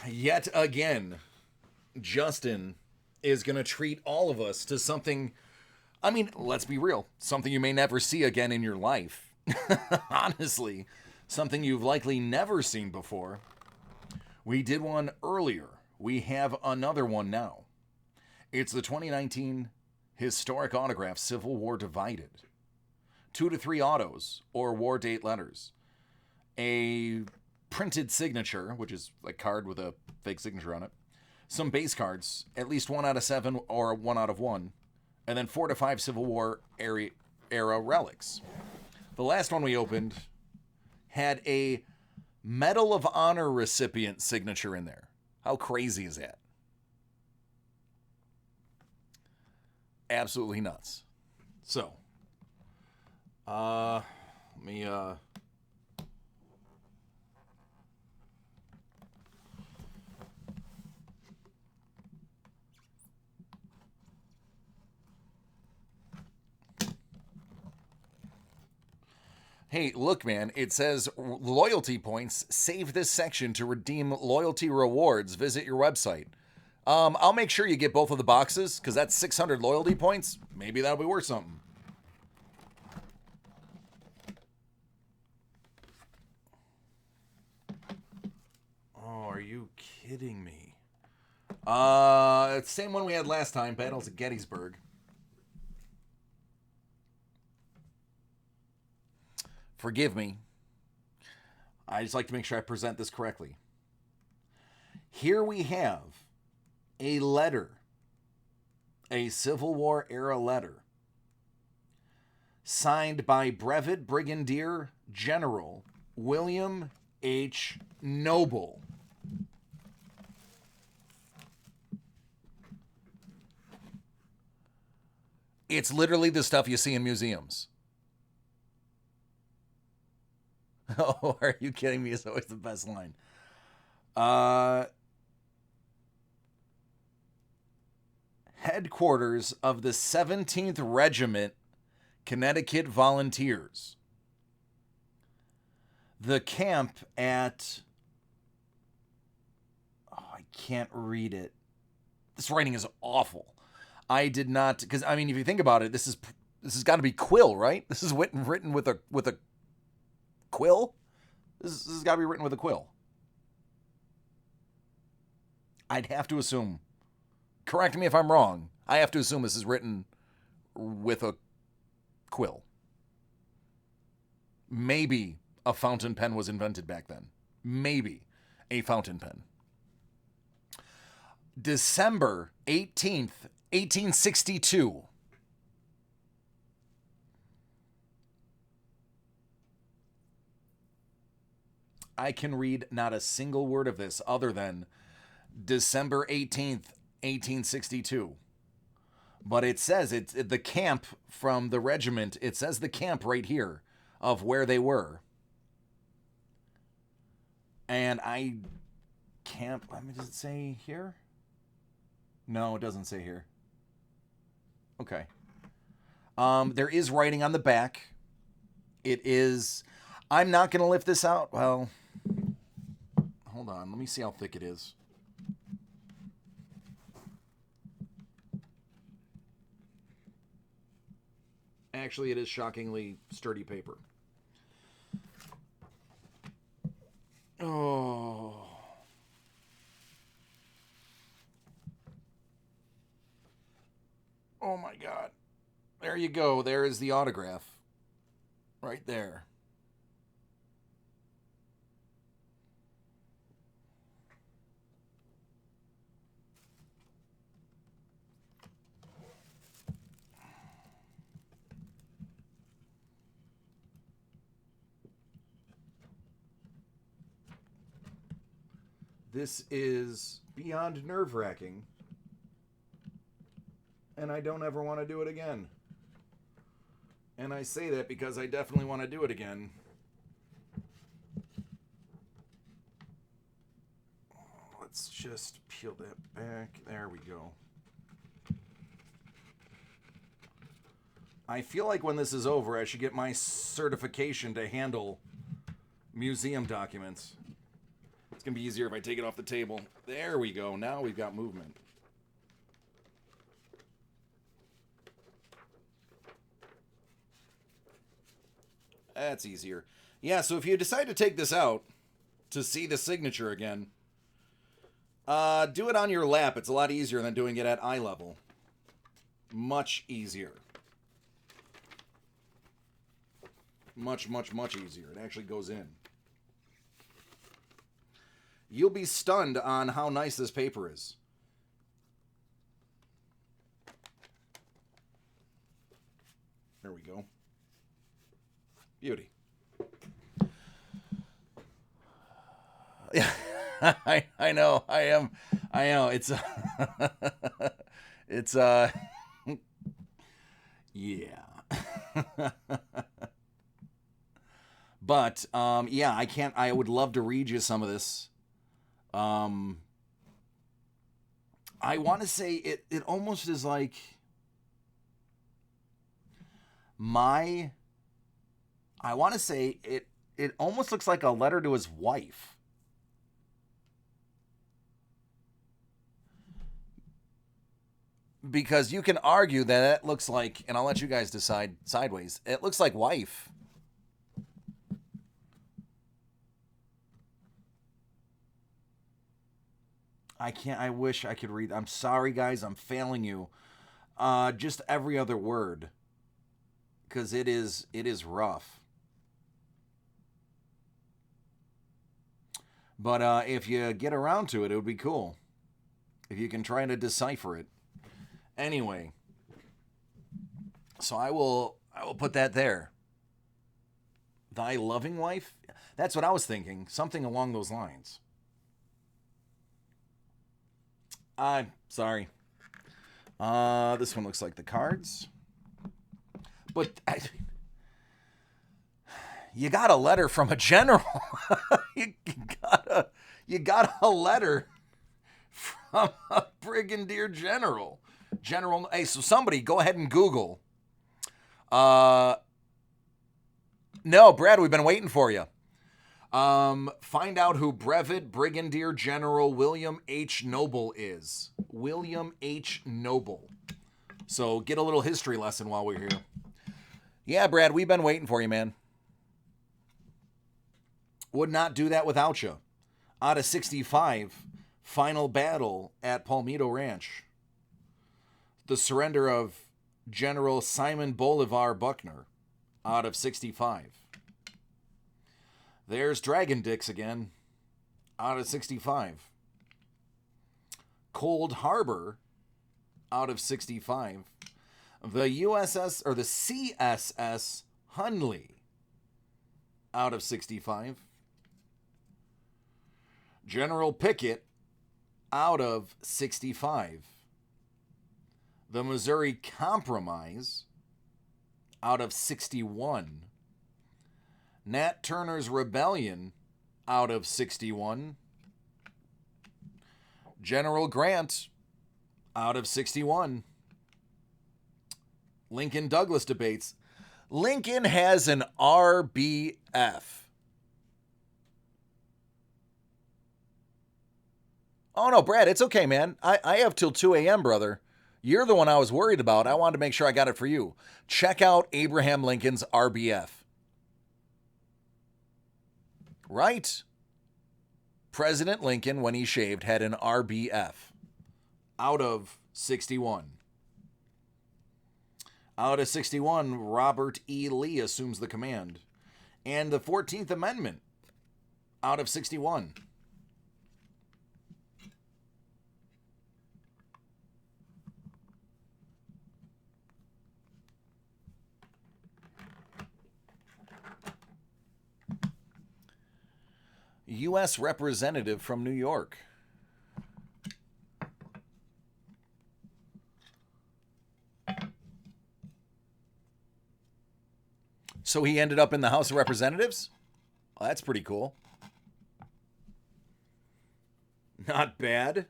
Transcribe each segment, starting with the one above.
Yet again, Justin is going to treat all of us to something. I mean, let's be real. Something you may never see again in your life. Honestly, something you've likely never seen before. We did one earlier. We have another one now. It's the 2019 Historic Autograph Civil War Divided. 2 to 3 autos or war date letters. A printed signature, which is a card with a fake signature on it. Some base cards, at least 1 out of 7 or 1 out of 1. And then 4 to 5 Civil War era relics. The last one we opened had a Medal of Honor recipient signature in there. How crazy is that? Absolutely nuts. So, let me, Hey, look, man, it says loyalty points. Save this section to redeem loyalty rewards. Visit your website. I'll make sure you get both of the boxes, because that's 600 loyalty points. Maybe that'll be worth something. Oh, are you kidding me? Same one we had last time, Battles at Gettysburg. Forgive me. I just like to make sure I present this correctly. Here we have a letter, a Civil War era letter, signed by Brevet Brigadier General William H. Noble. It's literally the stuff you see in museums. Oh, are you kidding me? It's always the best line. Headquarters of the 17th Regiment Connecticut Volunteers. The camp at... Oh, I can't read it. This writing is awful. I did not... Because, I mean, if you think about it, this has got to be quill, right? This is written with a quill? This has got to be written with a quill. I'd have to assume. Correct me if I'm wrong. I have to assume this is written with a quill. Maybe a fountain pen was invented back then. Maybe a fountain pen. December 18th, 1862. I can read not a single word of this other than December 18th, 1862. But it says the camp from the regiment. It says the camp right here of where they were. And I can't... I mean, does it say here? No, it doesn't say here. Okay. There is writing on the back. It is... I'm not going to lift this out. Well... Hold on, let me see how thick it is. Actually, it is shockingly sturdy paper. Oh. Oh my God. There you go. There is the autograph. Right there. This is beyond nerve-wracking, and I don't ever want to do it again. And I say that because I definitely want to do it again. Let's just peel that back. There we go. I feel like when this is over, I should get my certification to handle museum documents. It's going to be easier if I take it off the table. There we go. Now we've got movement. That's easier. Yeah, so if you decide to take this out to see the signature again, do it on your lap. It's a lot easier than doing it at eye level. Much easier. Much, much, much easier. It actually goes in. You'll be stunned on how nice this paper is. There we go. Beauty. Yeah, I know. I know. It's it's yeah. But yeah, I would love to read you some of this. I want to say it almost is like I want to say it almost looks like a letter to his wife. Because you can argue that it looks like, and I'll let you guys decide sideways, it looks like wife. I wish I could read. I'm sorry, guys. I'm failing you. Just every other word. Because it is rough. But if you get around to it, it would be cool. If you can try to decipher it. Anyway. So I will put that there. Thy loving wife? That's what I was thinking. Something along those lines. I'm sorry. This one looks like the cards. But you got a letter from a general. you got a letter from a brigadier general. Hey, so somebody go ahead and Google. No, Brad, we've been waiting for you. Find out who Brevet Brigadier General William H. Noble is. William H. Noble. So get a little history lesson while we're here. Yeah, Brad, we've been waiting for you, man. Would not do that without you. Out of 65, final battle at Palmito Ranch. The surrender of General Simon Bolivar Buckner. Out of 65. There's Dragon Dicks again. Out of 65. Cold Harbor. Out of 65. The USS, or the CSS Hunley. Out of 65. General Pickett. Out of 65. The Missouri Compromise. Out of 61. Nat Turner's Rebellion, out of 61. General Grant, out of 61. Lincoln Douglas debates. Lincoln has an RBF. Oh, no, Brad, it's okay, man. I have till 2 a.m., brother. You're the one I was worried about. I wanted to make sure I got it for you. Check out Abraham Lincoln's RBF. Right? President Lincoln, when he shaved, had an RBF. Out of 61. Out of 61, Robert E. Lee assumes the command. And the 14th Amendment. Out of 61. U.S. representative from New York. So he ended up in the House of Representatives? Well, that's pretty cool. Not bad.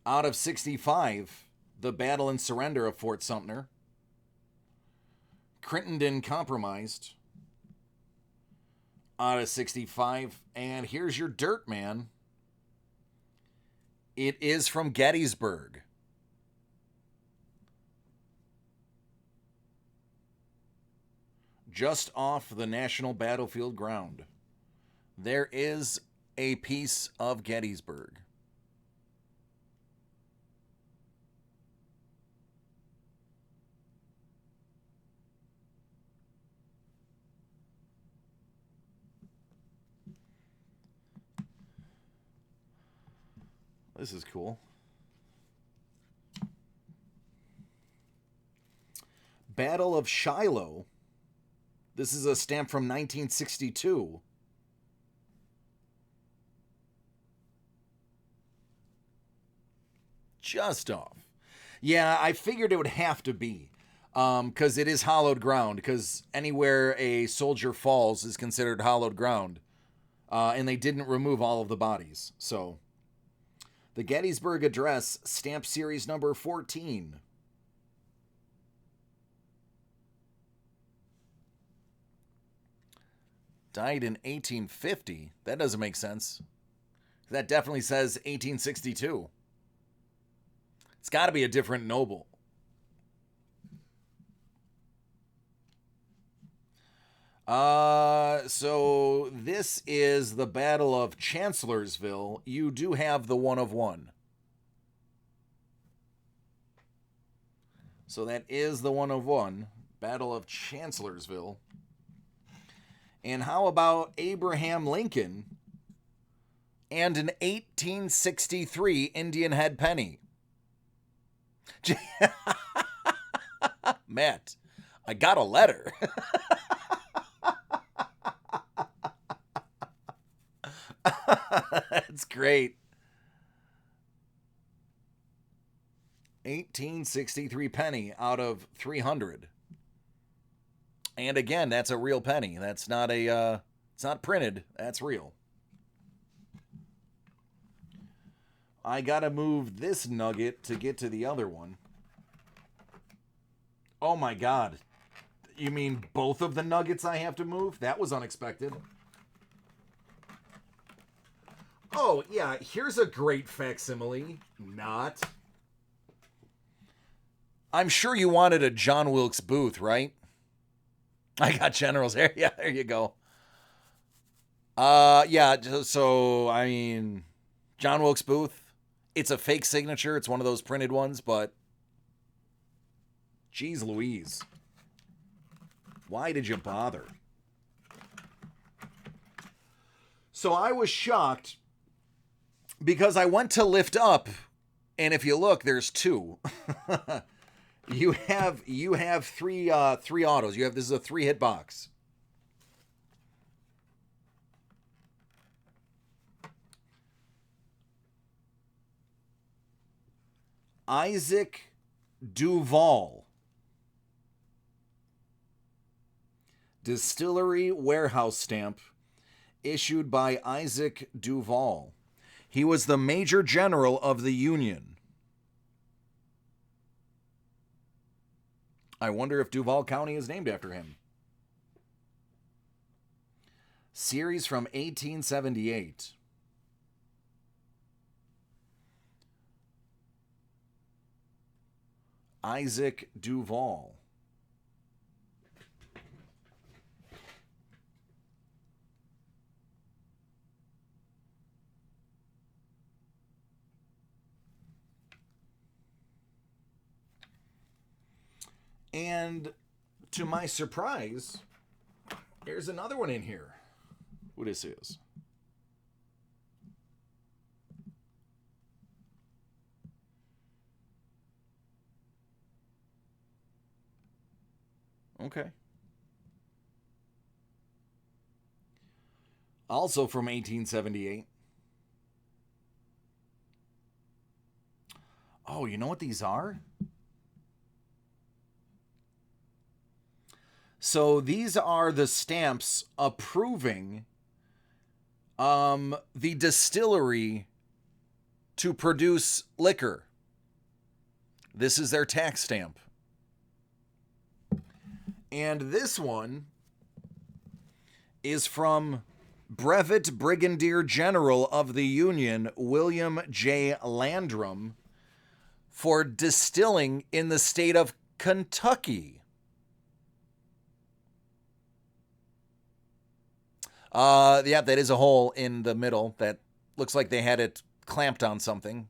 Out of 65, the battle and surrender of Fort Sumter. Crittenden compromised. out of 65. And here's your dirt, man. It is from Gettysburg. Just off the National Battlefield Ground. There is a piece of Gettysburg. This is cool. Battle of Shiloh. This is a stamp from 1962. Just off. Yeah, I figured it would have to be. Because it is hollowed ground. Because anywhere a soldier falls is considered hollowed ground. And they didn't remove all of the bodies. So, the Gettysburg Address, stamp series number 14. Died in 1850. That doesn't make sense. That definitely says 1862. It's got to be a different noble. So this is the Battle of Chancellorsville. You do have the 1 of 1. So that is the 1 of 1. Battle of Chancellorsville. And how about Abraham Lincoln and an 1863 Indian head penny? Matt, I got a letter. That's great. 1863 penny out of 300. And again, that's a real penny. That's not a, it's not printed. That's real. I gotta move this nugget to get to the other one. Oh my God. You mean both of the nuggets I have to move? That was unexpected. Oh, yeah, here's a great facsimile. Not. I'm sure you wanted a John Wilkes Booth, right? I got General's hair. Yeah, there you go. Yeah, so, I mean, John Wilkes Booth, it's a fake signature. It's one of those printed ones, but geez Louise. Why did you bother? So I was shocked because I went to lift up, and if you look, there's 2. You have 3 autos. This is a 3-hit box. Isaac Duvall. Distillery warehouse stamp issued by Isaac Duvall. He was the Major General of the Union. I wonder if Duval County is named after him. Series from 1878. Isaac Duvall. And to my surprise, there's another one in here. What this is. Okay. Also from 1878. Oh, you know what these are? So these are the stamps approving the distillery to produce liquor. This is their tax stamp. And this one is from Brevet Brigadier General of the Union, William J. Landrum, for distilling in the state of Kentucky. Yeah, that is a hole in the middle that looks like they had it clamped on something.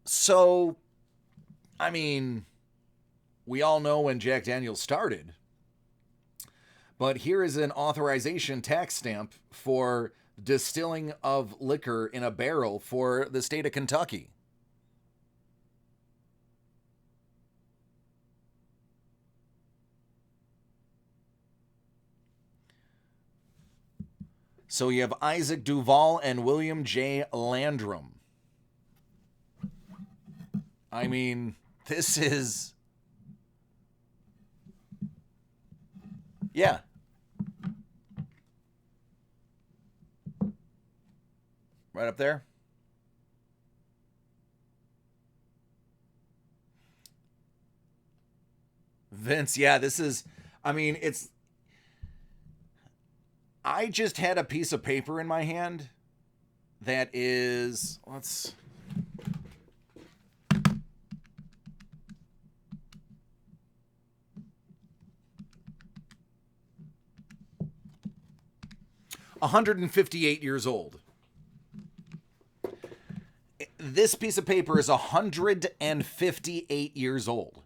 So, I mean, we all know when Jack Daniel's started, but here is an authorization tax stamp for distilling of liquor in a barrel for the state of Kentucky. So you have Isaac Duvall and William J. Landrum. I mean, this is... Yeah. Right up there. Vince, yeah, this is... I mean, it's... I just had a piece of paper in my hand that is... Let's... $158 years old. This piece of paper is 158 years old.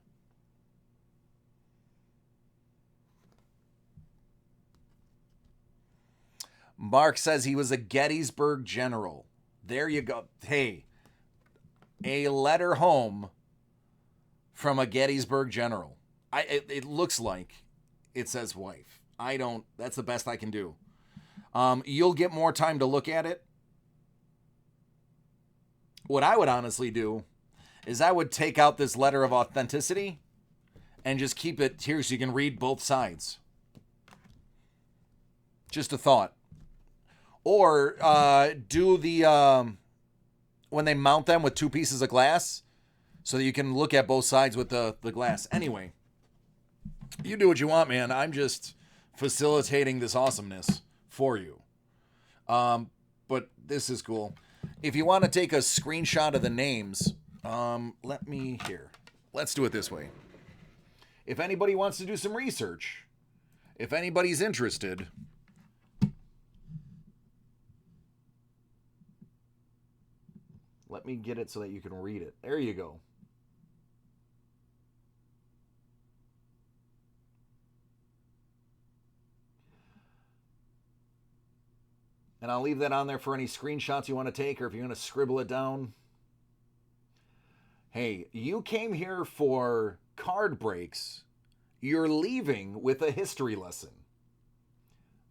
Mark says he was a Gettysburg general. There you go. Hey, a letter home from a Gettysburg general. It looks like it says wife. I don't. That's the best I can do. You'll get more time to look at it. What I would honestly do is I would take out this letter of authenticity and just keep it here so you can read both sides. Just a thought. Or do the, when they mount them with two pieces of glass so that you can look at both sides with the glass. Anyway, you do what you want, man. I'm just facilitating this awesomeness for you. But this is cool. If you want to take a screenshot of the names, let me here. Let's do it this way. If anybody wants to do some research, if anybody's interested, let me get it so that you can read it. There you go. And I'll leave that on there for any screenshots you want to take or if you want to scribble it down. Hey, you came here for card breaks. You're leaving with a history lesson.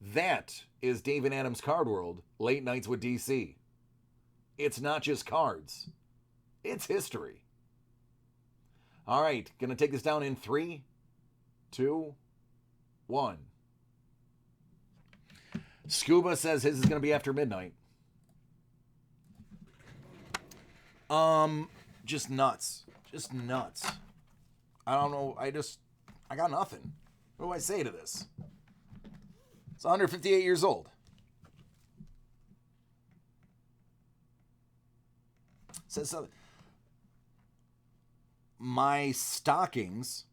That is David Adams' Card World, Late Nights with DC. It's not just cards. It's history. All right, going to take this down in 3, 2, 1. Scuba says his is going to be after midnight. Just nuts. Just nuts. I don't know. I got nothing. What do I say to this? It's 158 years old. Says something. My stockings.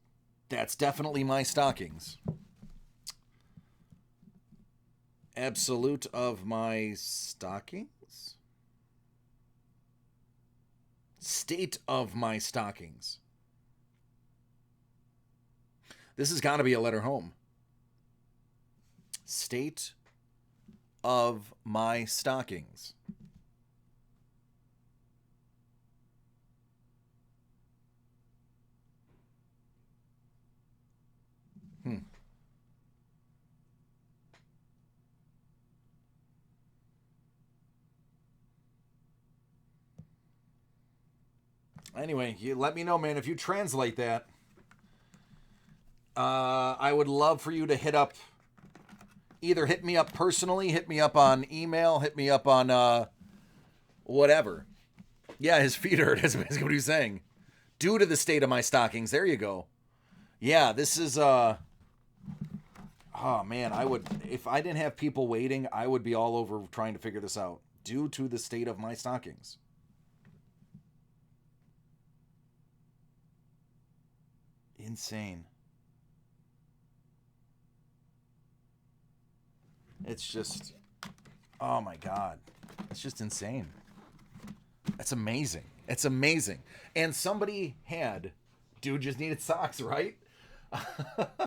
That's definitely my stockings. Absolute of my stockings? State of my stockings. This has got to be a letter home. State of my stockings. Anyway, you let me know, man, if you translate that. I would love for you to either hit me up personally, hit me up on email, hit me up on whatever. Yeah, his feet hurt, is basically what he's saying. Due to the state of my stockings. There you go. Yeah, this is Oh man, I would, if I didn't have people waiting, I would be all over trying to figure this out due to the state of my stockings. Insane. It's just, oh my God. It's just insane. That's amazing. It's amazing. And somebody had, dude just needed socks, right?